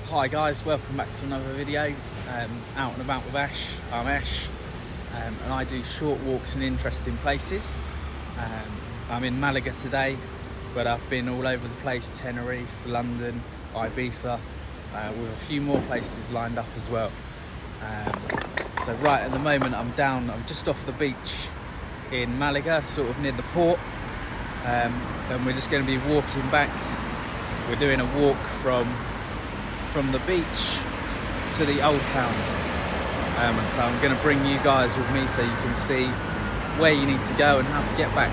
Hi guys, welcome back to another video. Out and about with Ash. I'm Ash, and I do short walks in interesting places. I'm in Malaga today, but I've been all over the place: Tenerife, London, Ibiza, with a few more places lined up as well. So right at the moment I'm just off the beach in Malaga, sort of near the port, and we're just going to be walking back. We're doing a walk from the beach to the old town, and so I'm going to bring you guys with me so you can see where you need to go and how to get back.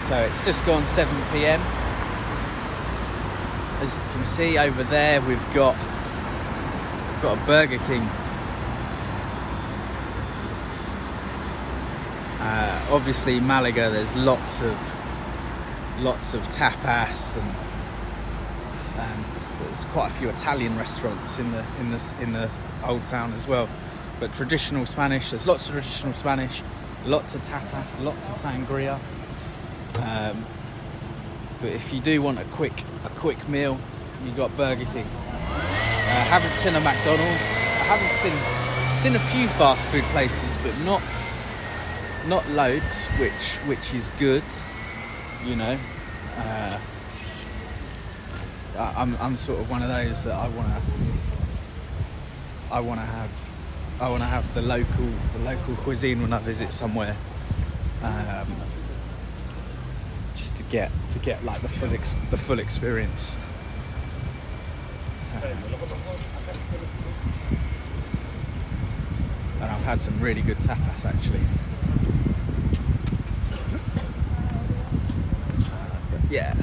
So it's just gone 7 PM. As you can see over there, we've got a Burger King. Obviously Malaga, there's lots of tapas, and there's quite a few Italian restaurants in the old town as well. But traditional Spanish, there's lots of traditional Spanish, lots of tapas, lots of sangria. But if you do want a quick meal, you got Burger King. I haven't seen a McDonald's. I haven't seen a few fast food places, but not loads, which is good, you know. I'm sort of one of those that I want to have the local cuisine when I visit somewhere, just to get like the full experience. And I've had some really good tapas actually. Yeah.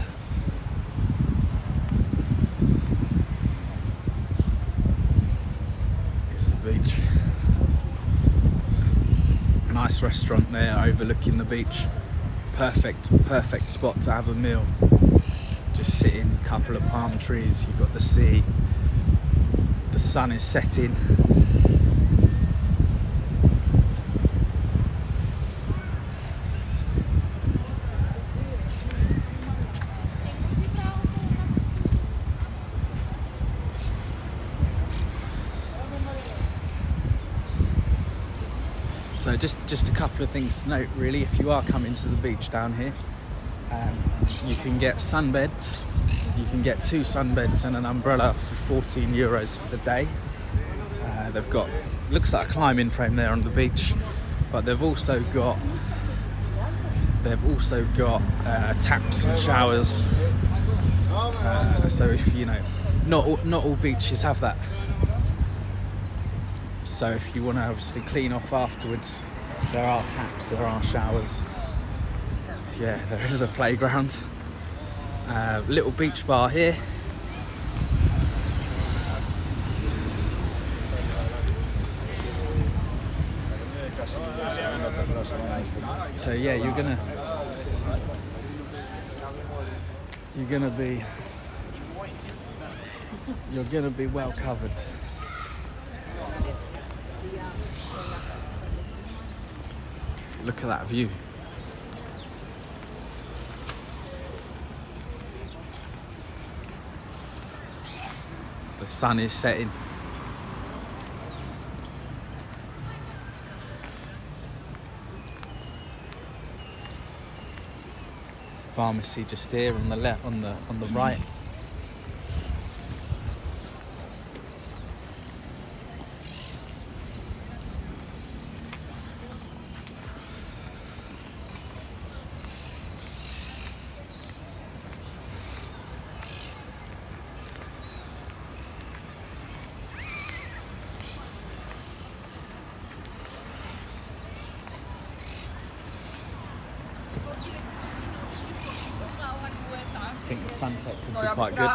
Here's the beach. Nice restaurant there overlooking the beach. Perfect spot to have a meal. Just sitting, a couple of palm trees, you've got the sea. The sun is setting. So just a couple of things to note really. If you are coming to the beach down here, you can get sunbeds. You can get 2 sunbeds and an umbrella for €14 for the day. They've got, looks like a climbing frame there on the beach, but they've also got taps and showers. So if you know, not all beaches have that. So if you want to obviously clean off afterwards, there are taps, there are showers. Yeah, there is a playground. Little beach bar here. So yeah, you're gonna be well covered. Look at that view. The sun is setting. Pharmacy just here on the left, on the right. I think the sunset could be quite good.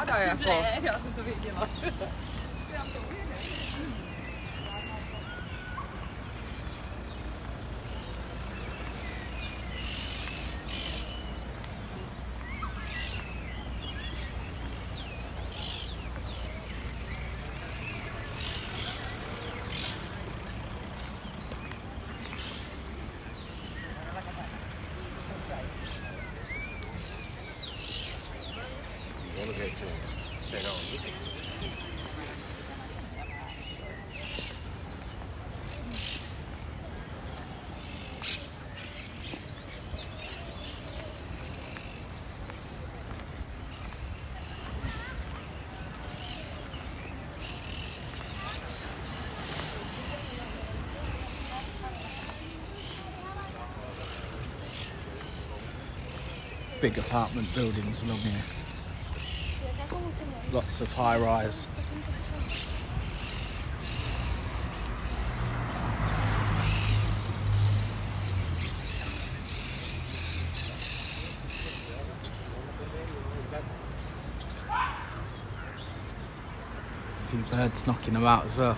Big apartment buildings along here. Lots of high rise. A few birds knocking about as well.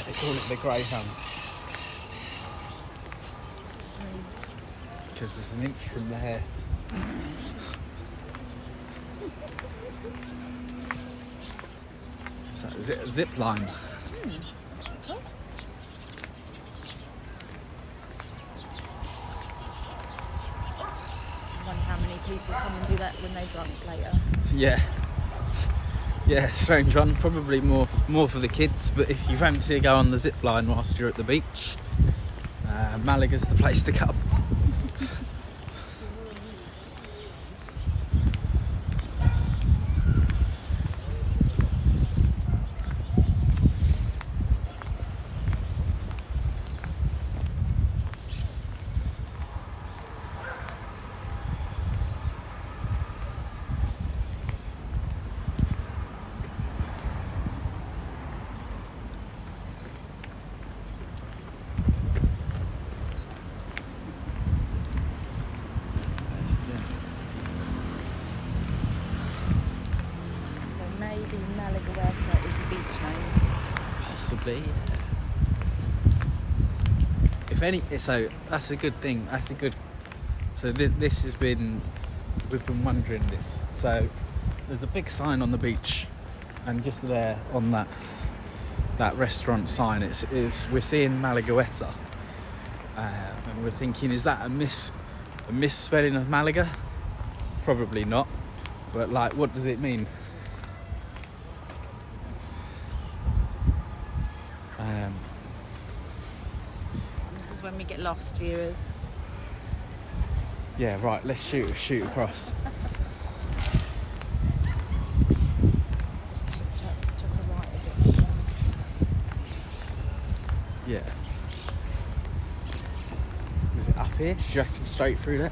They call it the greyhound because there's an inch from the hair. So is it a zip line? I wonder how many people come and do that when they drunk later. Yeah, strange one. Probably more for the kids, but if you fancy a go on the zip line whilst you're at the beach, Malaga's the place to come. Malaga is the beach name. Possibly. If any, so that's a good thing. So this has been, we've been wondering this. So there's a big sign on the beach, and just there on that restaurant sign, we're seeing Malagueta, and we're thinking, is that a misspelling of Malaga? Probably not. But like, what does it mean? This is when we get lost, viewers. Yeah, right, let's shoot across. Took a right a bit. Yeah. Was it up here? Do you reckon straight through there?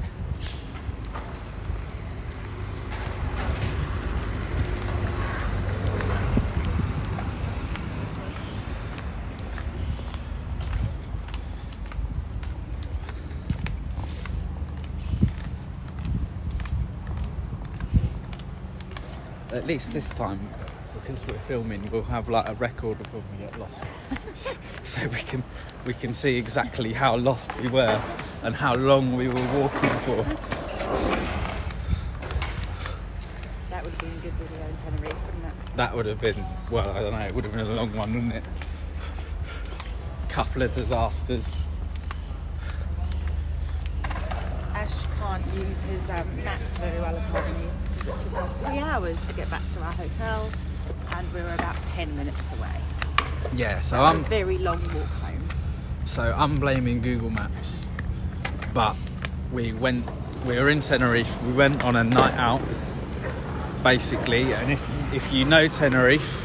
At least this time, because we're filming, we'll have like a record of when we get lost, so we can see exactly how lost we were and how long we were walking for. That would have been a good video in Tenerife, wouldn't it? That would have been, well, I don't know, it would have been a long one, wouldn't it? Couple of disasters. Ash can't use his maps very well apparently. It took us 3 hours to get back to our hotel, and we were about 10 minutes away. Yeah, so a very long walk home. So I'm blaming Google Maps, but we were in Tenerife. We went on a night out, basically, and if you know Tenerife,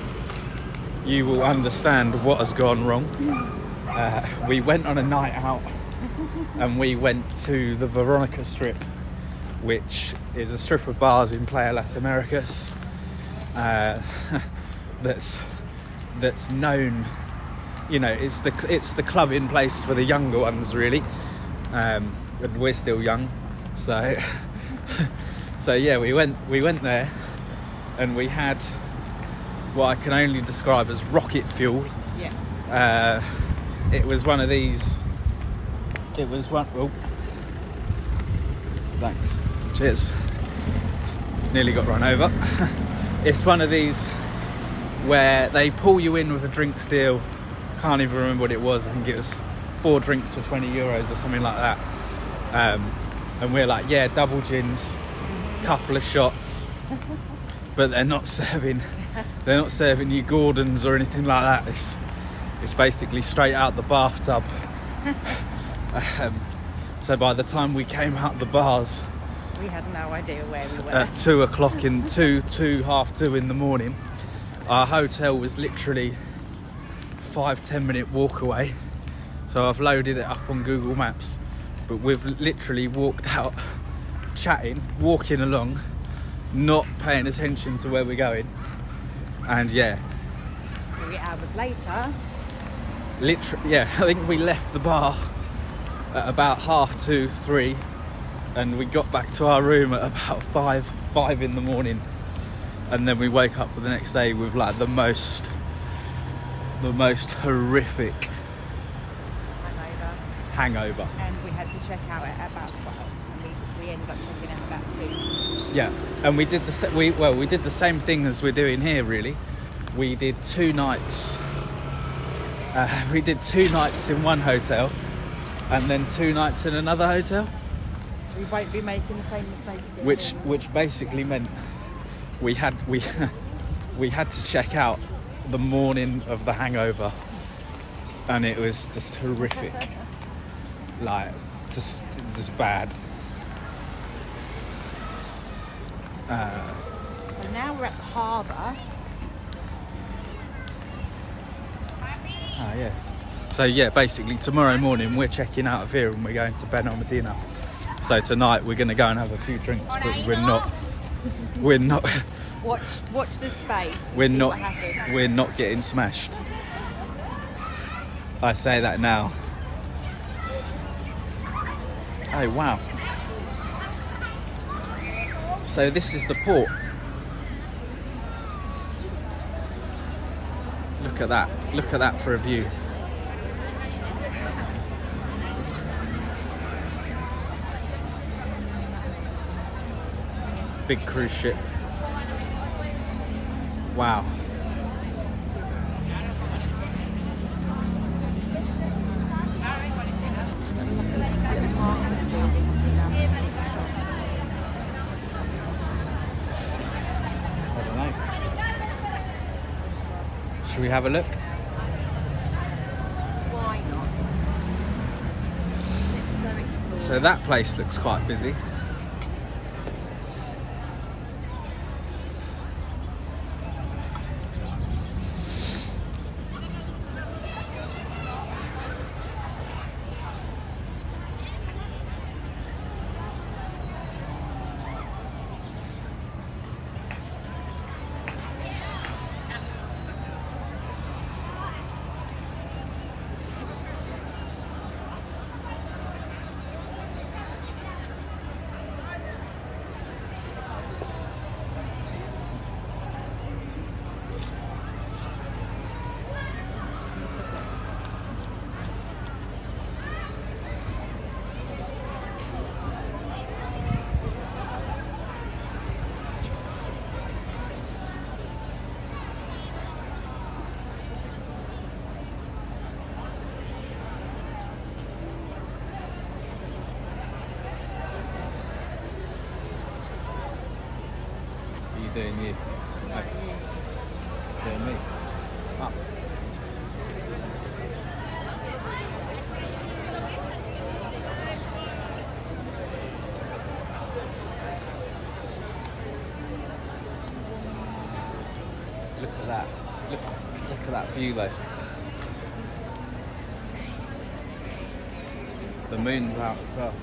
you will understand what has gone wrong. We went on a night out, and we went to the Veronica Strip, which is a strip of bars in Playa Las Americas that's known, you know, it's the clubbing place for the younger ones, really, and we're still young, so so yeah, we went there, and we had what I can only describe as rocket fuel. Yeah. It was one of these. It was one. Oh, thanks. Cheers. Nearly got run over. It's one of these where they pull you in with a drinks deal, can't even remember what it was. I think it was 4 drinks for €20 or something like that. And we're like, yeah, double gins, couple of shots, but they're not serving you Gordons or anything like that. It's basically straight out the bathtub. So by the time we came out the bars, we had no idea where we were. At 2 o'clock half 2 in the morning, our hotel was literally 5-10 minute walk away. So I've loaded it up on Google Maps, but we've literally walked out, chatting, walking along, not paying attention to where we're going. And yeah, 3 hours later, I think we left the bar at about 2:30, 3, and we got back to our room at about 5 in the morning. And then we woke up for the next day with like the most horrific hangover. And we had to check out at about 12, and we ended up checking out about 2. Yeah, and we did the same thing as we're doing here. Really, we did 2 nights. We did 2 nights in one hotel, and then 2 nights in another hotel. So we won't be making the same mistake again. Which basically meant we had to check out the morning of the hangover, and it was just horrific. Like just bad. So now we're at the harbour. Yeah. So yeah, basically tomorrow morning we're checking out of here and we're going to Benalmadena. So tonight we're going to go and have a few drinks, but we're not. Watch the space. We're not getting smashed. I say that now. Oh wow. So this is the port. Look at that. Look at that for a view. Big cruise ship. Wow. I don't know. Should we have a look? Why not? Let's go explore. So that place looks quite busy. Doing you. Okay. Doing me. Us. Look at that. Look at that view though. The moon's out as well.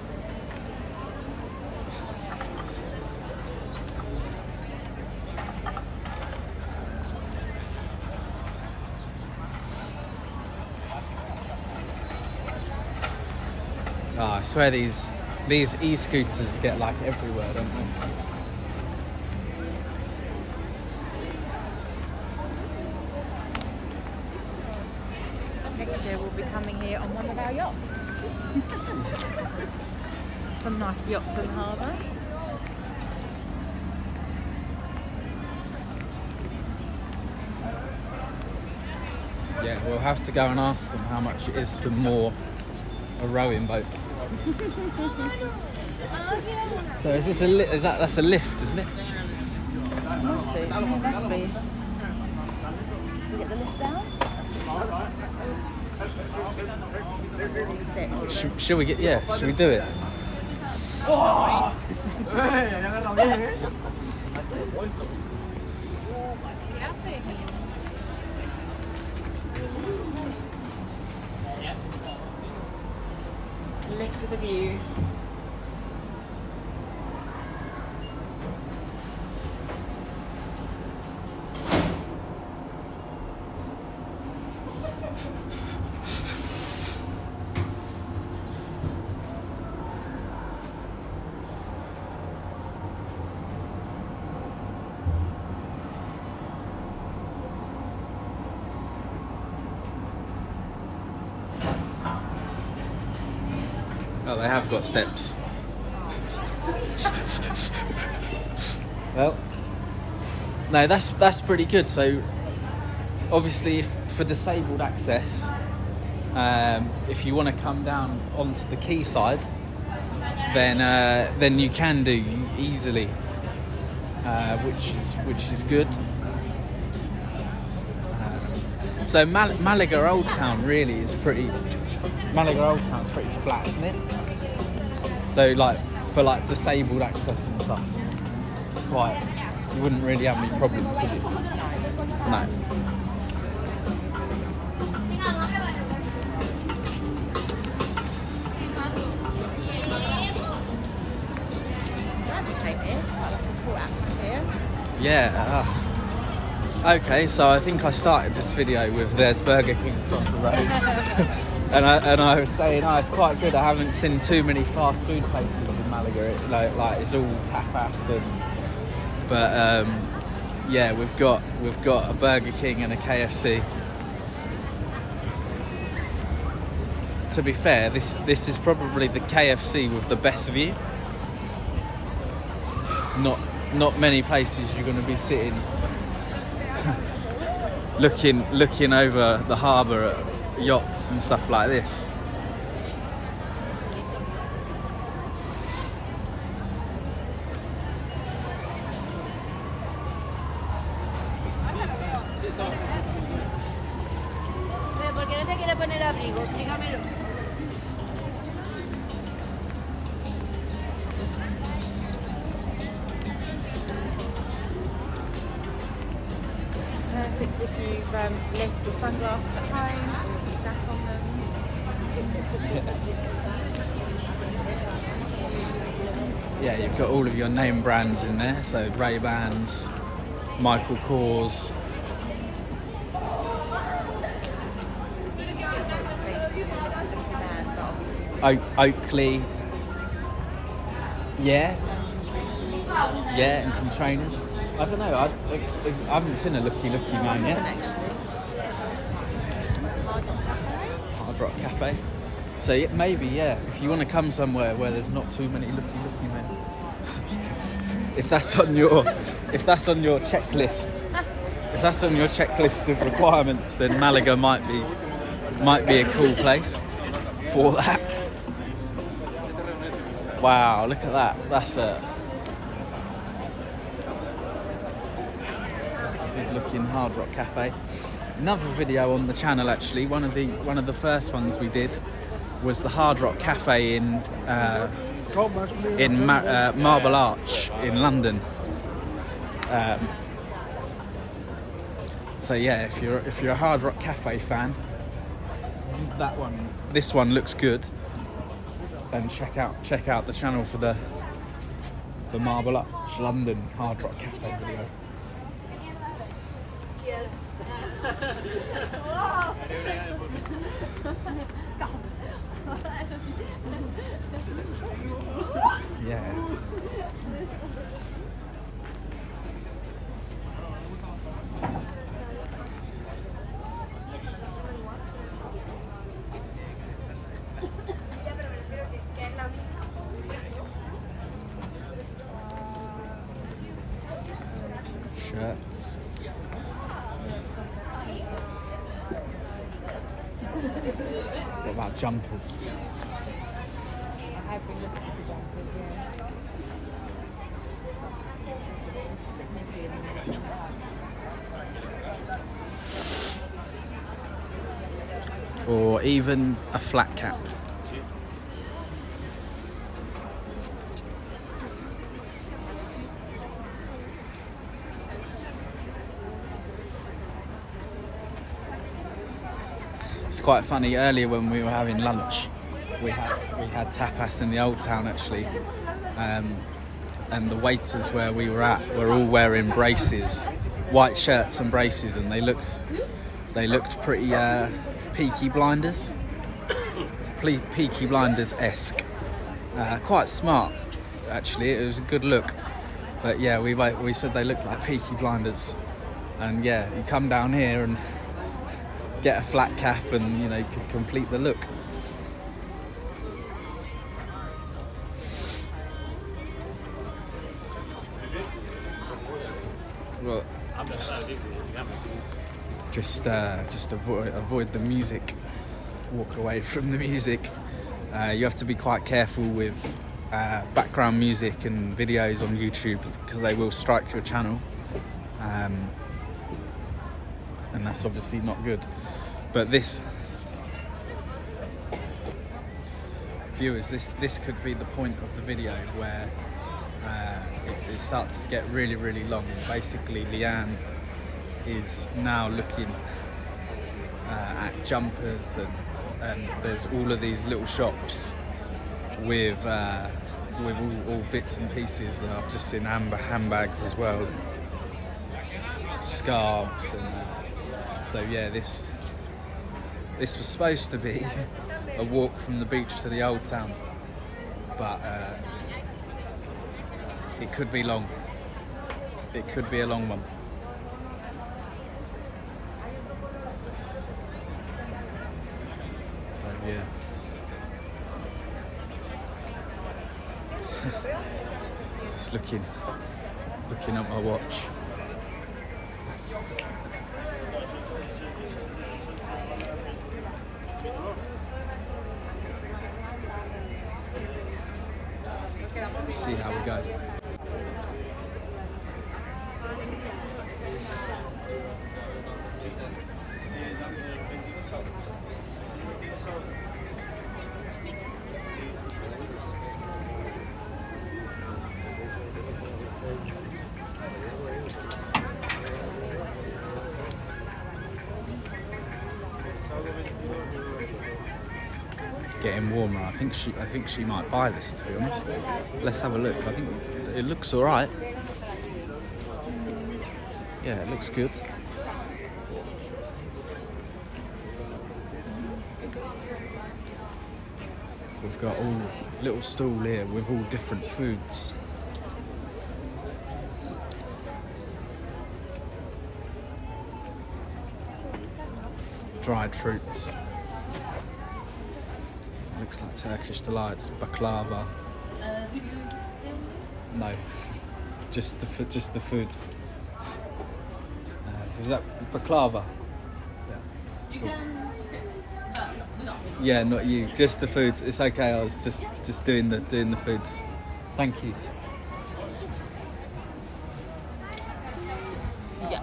Oh, I swear these e-scooters get like everywhere, don't they? Next year we'll be coming here on one of our yachts. Some nice yachts in the harbour. Yeah. We'll have to go and ask them how much it is to moor a rowing boat. So is this that's a lift, isn't it? Must be. Must be. You get the lift down? Should we do it? Lift with a view. Oh, they have got steps. Well, no, that's pretty good. So, obviously, for disabled access, if you want to come down onto the quayside, then you can do easily, which is good. So Malaga Old Town really is pretty. Malaga Old Town's pretty flat, isn't it? So for disabled access and stuff, it's quite. You wouldn't really have any problems, would you? No. Yeah. Okay, so I think I started this video with there's Burger King across the road. and I was saying, it's quite good. I haven't seen too many fast food places in Malaga. It's all tapas but yeah, we've got a Burger King and a KFC. To be fair, this is probably the KFC with the best view. Not many places you're going to be sitting looking over the harbour at yachts and stuff like this. ¿Por qué no se quiere poner abrigo? Explícamelo. Perfect if you've left your sunglasses at home or if you sat on them. Yeah, you've got all of your name brands in there. So Ray-Bans, Michael Kors. Oakley. Yeah, and some trainers. I don't know. I haven't seen a looky man yet. Hard Rock Cafe. So maybe, if you want to come somewhere where there's not too many looky men, if that's on your checklist, of requirements, then Malaga might be a cool place for that. Wow, look at that. That's a good looking Hard Rock Cafe. Another video on the channel actually, one of the first ones we did was the Hard Rock Cafe in Marble Arch in London. So yeah, if you're a Hard Rock Cafe fan, this one looks good. And check out the channel for the Marble Arch London Hard Rock Cafe video. Yeah. Shirts. What about jumpers? I have been looking for jumpers, Or even a flat cap. It's quite funny, earlier when we were having lunch, we had tapas in the old town actually, and the waiters where we were at were all wearing braces, white shirts and braces, and they looked pretty Peaky Blinders, Peaky Blinders-esque. Quite smart actually, it was a good look, but yeah, we said they looked like Peaky Blinders. And yeah, you come down here and get a flat cap and you know you can complete the look. Well, just avoid the music. Walk away from the music. You have to be quite careful with background music and videos on YouTube because they will strike your channel, and that's obviously not good. But this, viewers, this could be the point of the video where it starts to get really, really long. Basically, Leanne is now looking at jumpers, and there's all of these little shops with all bits and pieces that I've just seen, handbags as well, scarves, and so yeah, this was supposed to be a walk from the beach to the old town, but it could be long. It could be a long one. So yeah. Just looking at my watch. See how we go. Getting warmer. I think she might buy this, to be honest. Let's have a look. I think it looks all right. Yeah, it looks good. We've got all little stall here with all different foods. Dried fruits. Looks like Turkish delights, baklava. No, just the food. So is that baklava? Yeah. Cool. Yeah, not you. Just the food. It's okay. I was just doing the foods. Thank you. Yeah.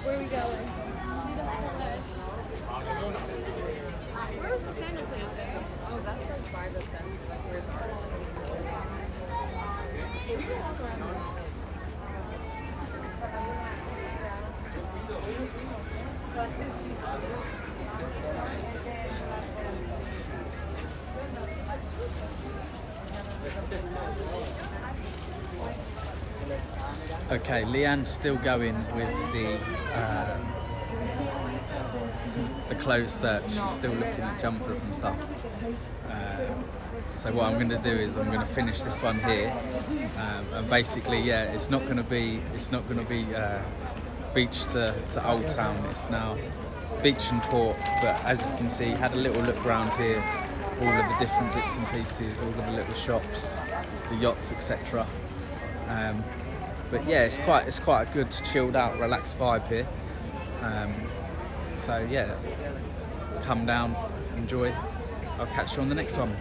Where are we going? Where was the Santa place? Oh, that's like by the center. Like, where's our Okay, Leanne's still going with the clothes search. She's still looking at jumpers and stuff. So what I'm going to do is I'm going to finish this one here, and basically, yeah, it's not going to be beach to Old Town. It's now beach and port. But as you can see, had a little look around here, all of the different bits and pieces, all of the little shops, the yachts, etc. But yeah, it's quite a good, chilled out, relaxed vibe here. So yeah, come down, enjoy. I'll catch you on the next one.